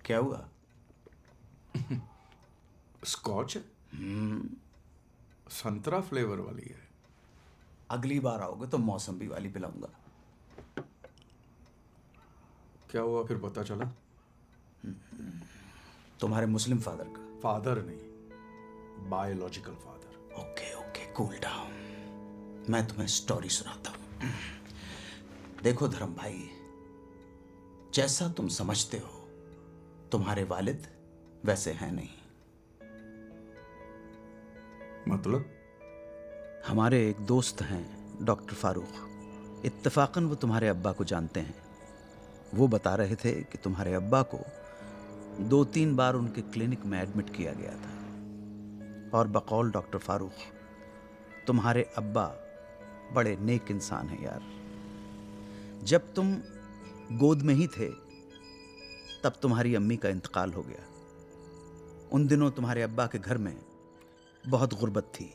क्या हुआ? स्कॉच है, संतरा फ्लेवर वाली है। अगली बार आओगे तो मौसम्बी वाली पिलाऊंगा। क्या हुआ फिर पता चला? तुम्हारे मुस्लिम फादर का। फादर नहीं, biological father. Okay okay, cool down. मैं तुम्हें स्टोरी सुनाता हूं। देखो धर्म भाई, जैसा तुम समझते हो तुम्हारे वालिद वैसे हैं नहीं। मतलब? हमारे एक दोस्त हैं डॉक्टर फारूक, इत्तेफाकन वो तुम्हारे अब्बा को जानते हैं। वो बता रहे थे कि तुम्हारे अब्बा को 2-3 बार उनके क्लिनिक में एडमिट किया गया था। और बकौल डॉक्टर फारूक, तुम्हारे अब्बा बड़े नेक इंसान हैं यार। जब तुम गोद में ही थे तब तुम्हारी अम्मी का इंतकाल हो गया। उन दिनों तुम्हारे अब्बा के घर में बहुत गुर्बत थी।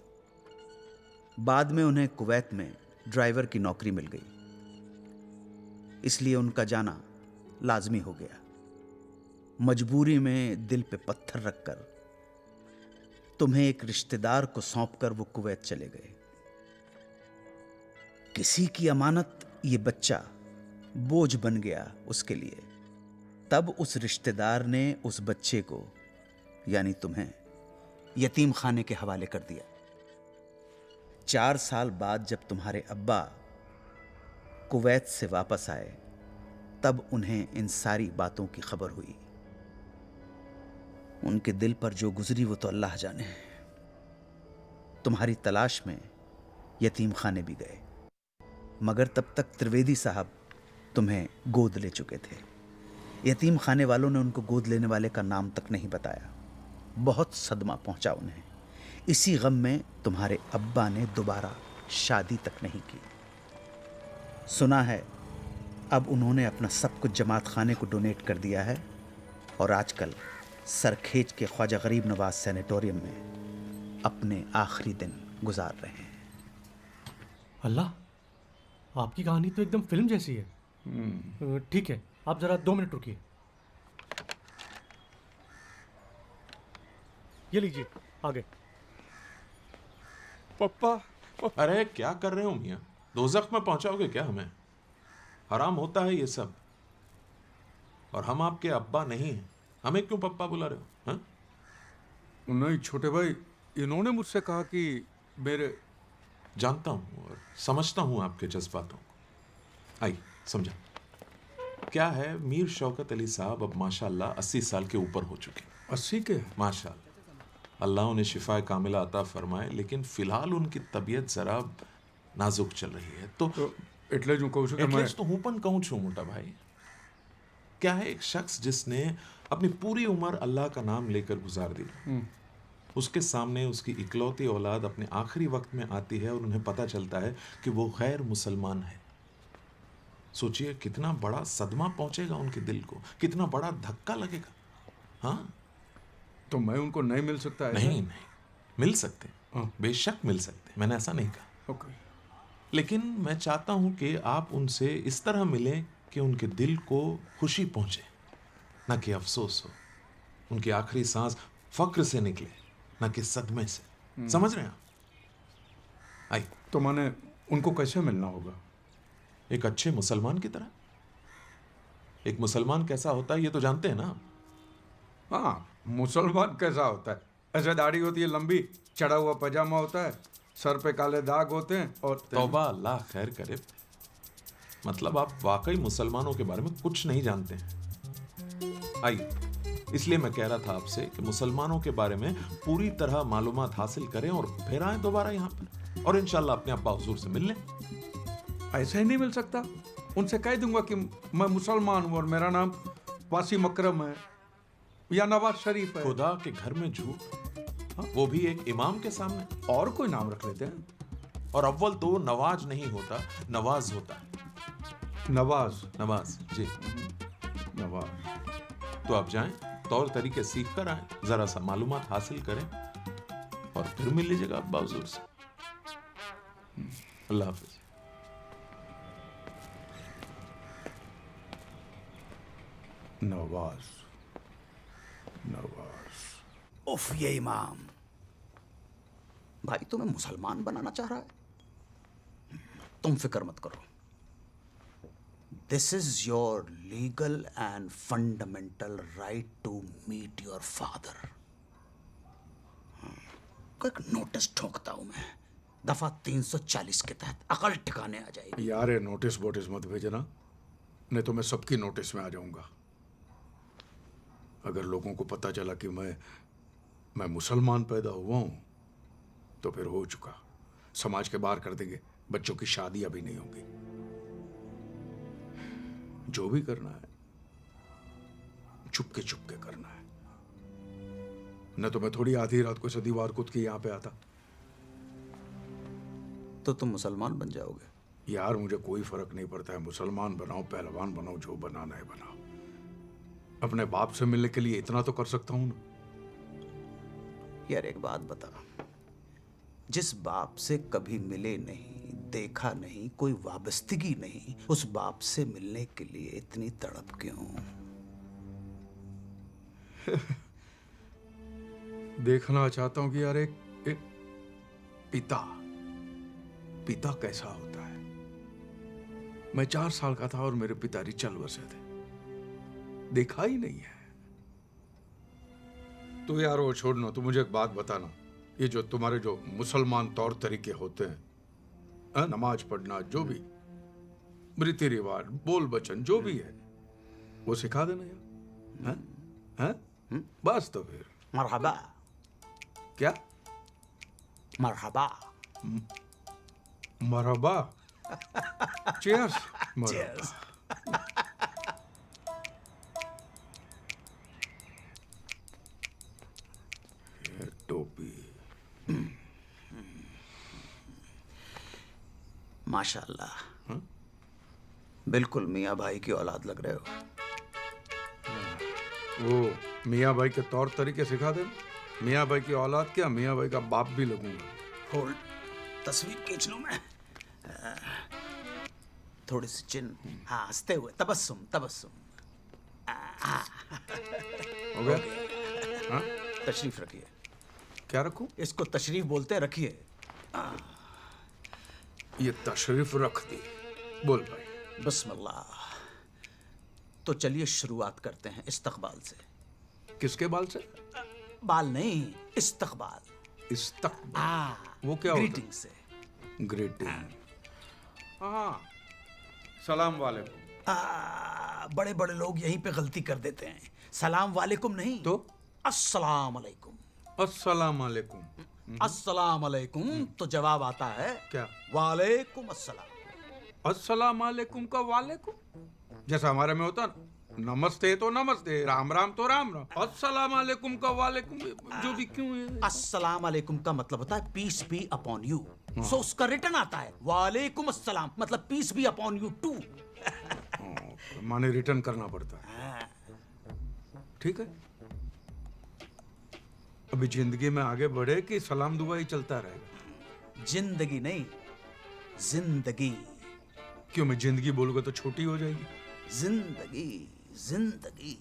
बाद में उन्हें कुवैत में ड्राइवर की नौकरी मिल गई, इसलिए उनका जाना लाजमी हो गया। मजबूरी में दिल पे पत्थर रखकर तुम्हें एक रिश्तेदार को सौंपकर वो कुवैत चले गए। किसी की अमानत ये बच्चा बोझ बन गया उसके लिए। तब उस रिश्तेदार ने उस बच्चे को, यानी तुम्हें, यतीम खाने के हवाले कर दिया। 4 साल बाद जब तुम्हारे अब्बा कुवैत से वापस आए तब उन्हें इन सारी बातों की खबर हुई। उनके दिल पर जो गुजरी वो तो अल्लाह जाने। तुम्हारी तलाश में यतीम खाने भी गए, मगर तब तक त्रिवेदी साहब तुम्हें गोद ले चुके थे। यतीम खाने वालों ने उनको गोद लेने वाले का नाम तक नहीं बताया। बहुत सदमा पहुंचा उन्हें। इसी गम में तुम्हारे अब्बा ने दोबारा शादी तक नहीं की। सुना है अब उन्होंने अपना सब कुछ जमात खाने को डोनेट कर दिया है और आजकल सरखेज के ख्वाजा गरीब नवाज सैनेटोरियम में अपने आखिरी दिन गुजार रहे हैं। अल्लाह, आपकी कहानी तो एकदम फिल्म जैसी है। ठीक है, आप जरा 2 मिनट रुकिए। ये लीजिए, आगे। पप्पा, अरे क्या कर रहे हो मियाँ? दोज़ख में पहुंचाओगे क्या हमें? हराम होता है ये सब। और हम आपके अब्बा नहीं हैं, हमें क्यों पप्पा बुला रहे हो? हाँ? नहीं छोटे भाई, इन्होंने मुझसे कहा कि मेरे... जानता हूँ और समझता हूँ आपके जज्बातों को। आई समझा। क्या है, मीर शौकत अली साहब अब माशाल्लाह 80 साल के ऊपर हो चुके। 80 के? माशाल्लाह, अल्लाह उन्हें शिफाए कामिला अता फरमाए, लेकिन फिलहाल उनकी तबीयत जरा नाजुक चल रही है। तो એટલે જ હું કહું છું કે मैं... तो हूँ पण कहूँ छू मोटा भाई। क्या है, एक शख्स जिसने अपनी पूरी उम्र अल्लाह का नाम लेकर गुजार दी, उसके सामने उसकी इकलौती औलाद अपने आखिरी वक्त में आती है और उन्हें पता चलता है कि वो गैर मुसलमान है। सोचिए कितना बड़ा सदमा पहुंचेगा उनके दिल को, कितना बड़ा धक्का लगेगा। हाँ, तो मैं उनको नहीं मिल सकता? नहीं नहीं, मिल सकते, बेशक मिल सकते, मैंने ऐसा नहीं कहा। ओके। लेकिन मैं चाहता हूं कि आप उनसे इस तरह मिलें कि उनके दिल को खुशी पहुंचे, ना कि अफसोस हो। उनकी आखिरी सांस फक्र से निकले, ना कि सदमे से। समझ रहे हैं आप? आई। तो मैंने उनको कैसे मिलना होगा? एक अच्छे मुसलमान की तरह। एक मुसलमान कैसा होता है ये तो जानते हैं ना आप? हाँ, मुसलमान कैसा होता है? ऐसे दाढ़ी होती है लंबी, चढ़ा हुआ पजामा होता है, सर पे काले दाग होते हैं और... तौबा, अल्लाह खैर करे। मतलब आप वाकई मुसलमानों के बारे में कुछ नहीं जानते हैं। आइए, इसलिए मैं कह रहा था आपसे कि मुसलमानों के बारे में पूरी तरह मालूमात हासिल करें और फिर आए दोबारा यहाँ पर और इंशाल्लाह अपने अब्बा हुजूर से मिल लें। ऐसे ही नहीं मिल सकता। उनसे कह दूंगा कि मैं मुसलमान हूँ और मेरा नाम वासिम अकरम है या नवाज शरीफ है। खुदा के घर में झूठ, वो भी एक इमाम के सामने। और कोई नाम रख लेते हैं। और अव्वल तो नवाज नहीं होता, नवाज होता है। नवाज? नवाज जी, नवाज। तो आप जाएं, तौर तरीके सीख कर आए, जरा सा मालूमात हासिल करें और फिर मिल लीजिएगा अब्बा हुजूर से। अल्लाह हाफिज। नवाज। नवाज। उफ, ये इमाम भाई तुम्हें मुसलमान बनाना चाह रहा है। तुम फिक्र मत करो, this is your legal and fundamental right to meet your father. एक नोटिस ठोकता हूं मैं, दफा 340 के तहत अकल ठिकाने आ जाएगी। यार ये नोटिस बोटिस मत भेजना, नहीं तो मैं सबकी नोटिस में आ जाऊंगा। अगर लोगों को पता चला कि मैं मुसलमान पैदा हुआ हूं तो फिर हो चुका, समाज के बाहर कर देंगे, बच्चों की शादी अभी नहीं होगी। जो भी करना है चुपके चुपके करना है, न तो मैं थोड़ी आधी रात को दीवार कूद के यहां पे आता। तो तुम मुसलमान बन जाओगे। यार मुझे कोई फर्क नहीं पड़ता है, मुसलमान बनाओ पहलवान बनाओ, जो बनाना है बनाओ। अपने बाप से मिलने के लिए इतना तो कर सकता हूं ना। यार एक बात बता, जिस बाप से कभी मिले नहीं, देखा नहीं, कोई वाबस्तगी नहीं, उस बाप से मिलने के लिए इतनी तड़प क्यों? देखना चाहता हूं कि यार एक पिता कैसा होता है। मैं 4 साल का था और मेरे पिताजी चल बसे थे, देखा ही नहीं है। तो यार वो छोड़ना, तो मुझे एक बात बताना, ये जो तुम्हारे जो मुसलमान तौर तरीके होते हैं, नमाज पढ़ना, जो भी रीति रिवाज, बोल बचन, जो भी है वो सिखा देना यार। हैं? बस तो फिर मरहबा। क्या मरहबा। मरहबा। चीयर्स। Cheers. ये टोपी। माशाल्लाह, बिल्कुल मियाँ भाई की औलाद लग रहे हो। वो मियाँ भाई के तौर तरीके सिखा दे। मियाँ भाई की औलाद क्या, मियाँ भाई का बाप भी लगूंगा। होल्ड, तस्वीर खींच लूं मैं। थोड़ी सी चिन, हाँ, हंसते हुए, तबस्सुम तबस्सुम। हो गया? हाँ? तशरीफ रखिए। क्या रखूं? इसको तशरीफ बोलते हैं, रखिए। ये तशरीफ रख दी। बोल भाई। बिस्मिल्लाह। तो चलिए शुरुआत करते हैं इस्तकबाल से। किसके बाल से? बाल नहीं, इस्तकबाल। इस्तकबाल। वो क्या होता है? ग्रीटिंग से। ग्रीटिंग। हाँ, सलाम वालेकुम। बड़े बड़े लोग यहीं पे गलती कर देते हैं। सलाम वालेकुम नहीं तो अस्सलाम अलैकुम। अस्सलाम वालेकुम। अस्सलाम अलैकुम तो जवाब आता है क्या? वालेकुम अस्सलाम। अस्सलाम वालेकुम का वालेकुम, जैसा हमारे में होता ना, नमस्ते तो नमस्ते, राम राम तो राम राम। अस्सलाम वालेकुम का वालेकुम जो भी क्यों है? अस्सलाम अलैकुम का मतलब होता है peace be upon you. So उसका रिटर्न आता है वालेकुम अस्सलाम, मतलब peace be upon you too. माने रिटर्न करना पड़ता है। ठीक है, अभी जिंदगी में आगे बढ़े कि सलाम दुआ ही चलता रहेगा? जिंदगी नहीं, जिंदगी। क्यों, मैं जिंदगी बोलूंगा तो छोटी हो जाएगी? जिंदगी जिंदगी।